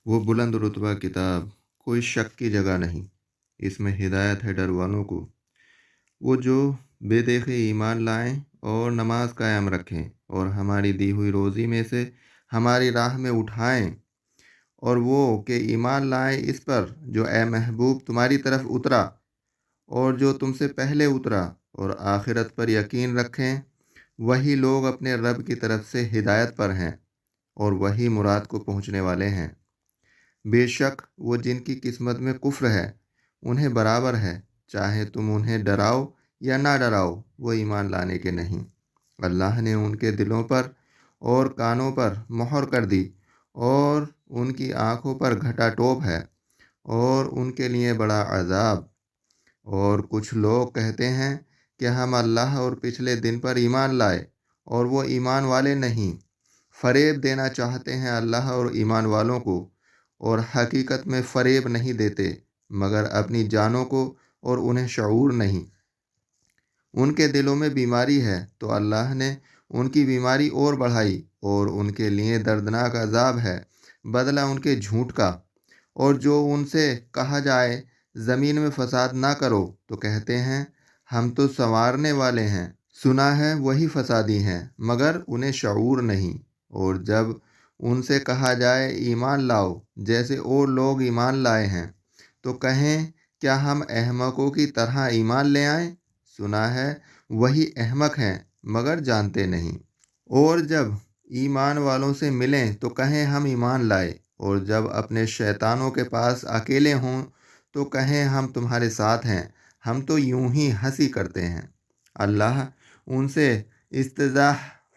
وہ بلند رتبہ کتاب کوئی شک کی جگہ نہیں، اس میں ہدایت ہے ڈر والوں کو، وہ جو بے دیکھے ایمان لائیں اور نماز قائم رکھیں اور ہماری دی ہوئی روزی میں سے ہماری راہ میں اٹھائیں، اور وہ کہ ایمان لائیں اس پر جو اے محبوب تمہاری طرف اترا اور جو تم سے پہلے اترا، اور آخرت پر یقین رکھیں۔ وہی لوگ اپنے رب کی طرف سے ہدایت پر ہیں اور وہی مراد کو پہنچنے والے ہیں۔ بے شک وہ جن کی قسمت میں کفر ہے انہیں برابر ہے، چاہے تم انہیں ڈراؤ یا نہ ڈراؤ، وہ ایمان لانے کے نہیں۔ اللہ نے ان کے دلوں پر اور کانوں پر مہر کر دی، اور ان کی آنکھوں پر گھٹا ٹوپ ہے، اور ان کے لیے بڑا عذاب۔ اور کچھ لوگ کہتے ہیں کہ ہم اللہ اور پچھلے دن پر ایمان لائے، اور وہ ایمان والے نہیں۔ فریب دینا چاہتے ہیں اللہ اور ایمان والوں کو، اور حقیقت میں فریب نہیں دیتے مگر اپنی جانوں کو، اور انہیں شعور نہیں۔ ان کے دلوں میں بیماری ہے تو اللہ نے ان کی بیماری اور بڑھائی، اور ان کے لیے دردناک عذاب ہے بدلہ ان کے جھوٹ کا۔ اور جو ان سے کہا جائے زمین میں فساد نہ کرو تو کہتے ہیں ہم تو سنوارنے والے ہیں، سنا ہے وہی فسادی ہیں مگر انہیں شعور نہیں۔ اور جب ان سے کہا جائے ایمان لاؤ جیسے اور لوگ ایمان لائے ہیں، تو کہیں کیا ہم احمقوں کی طرح ایمان لے آئیں؟ سنا ہے وہی احمق ہیں مگر جانتے نہیں۔ اور جب ایمان والوں سے ملیں تو کہیں ہم ایمان لائے، اور جب اپنے شیطانوں کے پاس اکیلے ہوں تو کہیں ہم تمہارے ساتھ ہیں، ہم تو یوں ہی ہنسی کرتے ہیں۔ اللہ ان سے استہزاء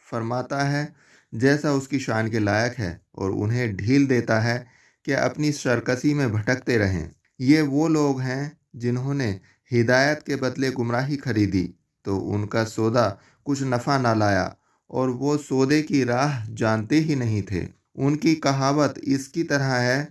فرماتا ہے جیسا اس کی شان کے لائق ہے، اور انہیں ڈھیل دیتا ہے کہ اپنی سرکشی میں بھٹکتے رہیں۔ یہ وہ لوگ ہیں جنہوں نے ہدایت کے بدلے گمراہی خریدی، تو ان کا سودا کچھ نفع نہ لایا، اور وہ سودے کی راہ جانتے ہی نہیں تھے۔ ان کی کہاوت اس کی طرح ہے،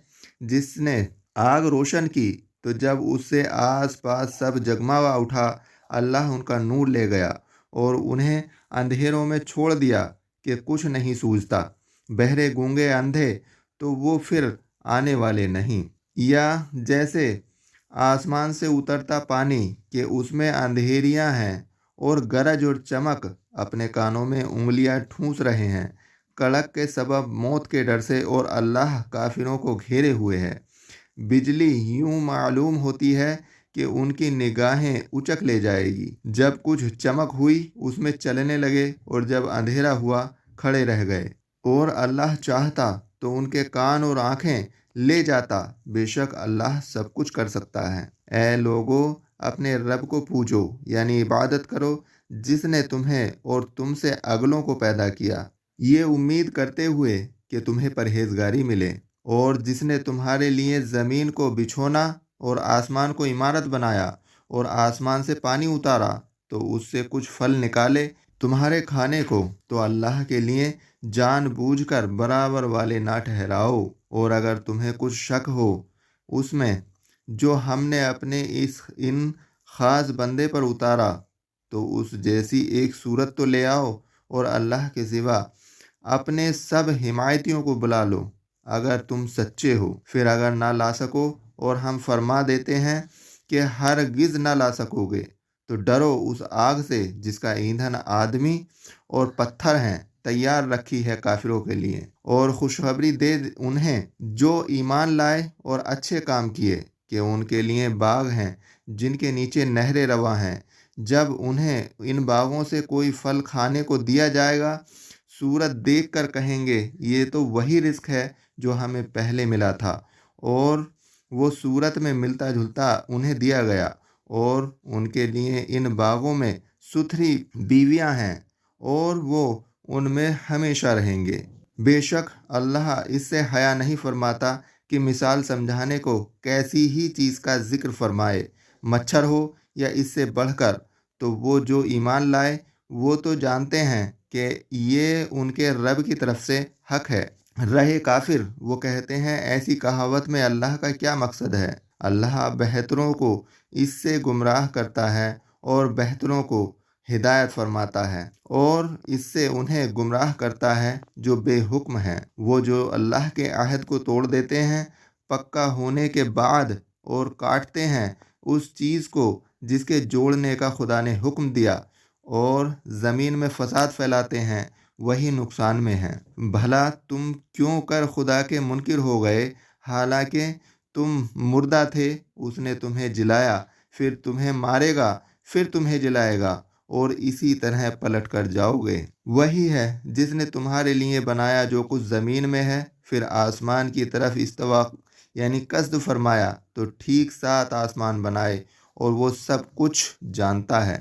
جس نے آگ روشن کی تو جب اس سے آس پاس سب جگمگا اٹھا، اللہ ان کا نور لے گیا اور انہیں اندھیروں میں چھوڑ دیا کہ کچھ نہیں سوجھتا۔ بہرے گونگے اندھے تو وہ پھر آنے والے نہیں۔ یا جیسے آسمان سے اترتا پانی کہ اس میں اندھیریاں ہیں اور گرج اور چمک اپنے کانوں میں انگلیاں ٹھونس رہے ہیں، کڑک کے سبب موت کے ڈر سے، اور اللہ کافروں کو گھیرے ہوئے ہے۔ بجلی یوں معلوم ہوتی ہے کہ ان کی نگاہیں اچک لے جائے گی۔ جب کچھ چمک ہوئی اس میں چلنے لگے، اور جب اندھیرا ہوا کھڑے رہ گئے۔ اور اللہ چاہتا تو ان کے کان اور آنکھیں لے جاتا، بے شک اللہ سب کچھ کر سکتا ہے۔ اے لوگو، اپنے رب کو پوجو، یعنی عبادت کرو جس نے تمہیں اور تم سے اگلوں کو پیدا کیا، یہ امید کرتے ہوئے کہ تمہیں پرہیزگاری ملے، اور جس نے تمہارے لیے زمین کو بچھونا اور آسمان کو عمارت بنایا، اور آسمان سے پانی اتارا تو اس سے کچھ پھل نکالے تمہارے کھانے کو، تو اللہ کے لیے جان بوجھ کر برابر والے نہ ٹھہراؤ۔ اور اگر تمہیں کچھ شک ہو اس میں جو ہم نے اپنے ان خاص بندے پر اتارا، تو اس جیسی ایک صورت تو لے آؤ، اور اللہ کے سوا اپنے سب حمایتیوں کو بلا لو اگر تم سچے ہو۔ پھر اگر نہ لا سکو اور ہم فرما دیتے ہیں کہ ہرگز نہ لا سکو گے، تو ڈرو اس آگ سے جس کا ایندھن آدمی اور پتھر ہیں، تیار رکھی ہے کافروں کے لیے۔ اور خوشخبری دے انہیں جو ایمان لائے اور اچھے کام کیے کہ ان کے لیے باغ ہیں جن کے نیچے نہریں رواں ہیں۔ جب انہیں ان باغوں سے کوئی پھل کھانے کو دیا جائے گا، صورت دیکھ کر کہیں گے یہ تو وہی رزق ہے جو ہمیں پہلے ملا تھا، اور وہ صورت میں ملتا جلتا انہیں دیا گیا، اور ان کے لیے ان باغوں میں ستھری بیویاں ہیں، اور وہ ان میں ہمیشہ رہیں گے۔ بے شک اللہ اس سے حیا نہیں فرماتا کہ مثال سمجھانے کو کیسی ہی چیز کا ذکر فرمائے، مچھر ہو یا اس سے بڑھ کر۔ تو وہ جو ایمان لائے وہ تو جانتے ہیں کہ یہ ان کے رب کی طرف سے حق ہے۔ رہے کافر، وہ کہتے ہیں ایسی کہاوت میں اللہ کا کیا مقصد ہے؟ اللہ بہتروں کو اس سے گمراہ کرتا ہے اور بہتروں کو ہدایت فرماتا ہے اور اس سے انہیں گمراہ کرتا ہے جو بے حکم ہیں۔ وہ جو اللہ کے عہد کو توڑ دیتے ہیں پکا ہونے کے بعد اور کاٹتے ہیں اس چیز کو جس کے جوڑنے کا خدا نے حکم دیا اور زمین میں فساد پھیلاتے ہیں، وہی نقصان میں ہیں۔ بھلا تم کیوں کر خدا کے منکر ہو گئے؟ حالانکہ تم مردہ تھے، اس نے تمہیں جلایا، پھر تمہیں مارے گا، پھر تمہیں جلائے گا اور اسی طرح پلٹ کر جاؤ گے۔ وہی ہے جس نے تمہارے لیے بنایا جو کچھ زمین میں ہے، پھر آسمان کی طرف استوا یعنی قصد فرمایا تو ٹھیک 7 آسمان بنائے، اور وہ سب کچھ جانتا ہے۔